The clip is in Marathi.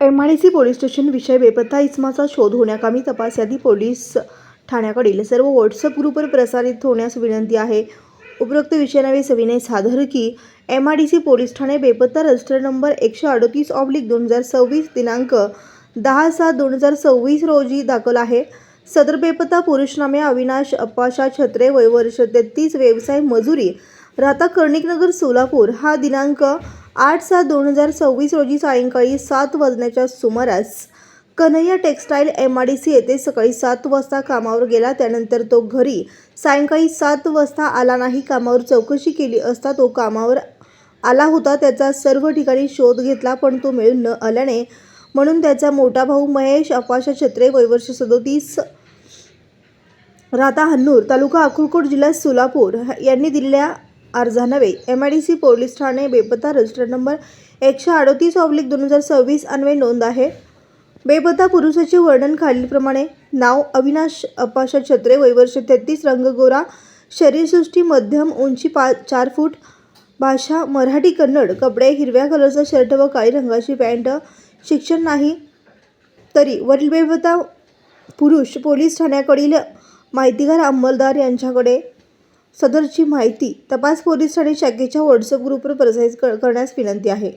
MIDC पोलीस स्टेशन विषय बेपत्ता इसमाचा शोध होण्याकामी तपास यादी पोलीस ठाण्याकडील सर्व व्हॉट्सअप ग्रुपवर प्रसारित होण्यास विनंती आहे। उपरोक्त विषयाने सविनय सादर की MIDC पोलीस ठाणे बेपत्ता रजिस्टर नंबर 138/2026 दिनांक 10/7/2026 रोजी दाखल आहे। सदर बेपत्ता पुरुष नामे अविनाश अप्पाशा छत्रे, वय वर्ष 33, व्यवसाय मजुरी, राहता कर्णिकनगर सोलापूर, हा दिनांक 8/7/2026 रोजी सायंकाळी 7 वाजण्याच्या सुमारास कन्हैया टेक्सटाईल MIDC येथे सकाळी 7 वाजता कामावर गेला। त्यानंतर तो घरी सायंकाळी 7 वाजता आला नाही। कामावर चौकशी केली असता तो कामावर आला होता। त्याचा सर्व ठिकाणी शोध घेतला पण तो मिळून न आल्याने म्हणून त्याचा मोठा भाऊ महेश अप्पाशा छत्रे, वय वर्ष 37, राहता हन्नूर, तालुका अक्कलकोट, जिल्हा सोलापूर यांनी दिलेल्या अर्जान्वये MIDC पोलीस ठाणे बेपत्ता रजिस्टर नंबर 138/2026 अन्वये नोंद आहे। बेपत्ता पुरुषाचे वर्णन खालीलप्रमाणे: नाव अविनाश अप्पाशा छत्रे, वय वर्ष 33, रंग गोरा, शरीरसृष्टी मध्यम, उंची 4 फूट, भाषा मराठी कन्नड, कपडे हिरव्या कलरचा शर्ट व काळी रंगाची पॅन्ट, शिक्षण नाही। तरी वरील बेपत्ता पुरुष पोलीस ठाण्याकडील माहितीगार अंमलदार यांच्याकडे सदरची माहिती तपास पोलीस ठाणे शाखेच्या व्हॉट्सअप ग्रुपवर प्रसारित करण्यास विनंती आहे।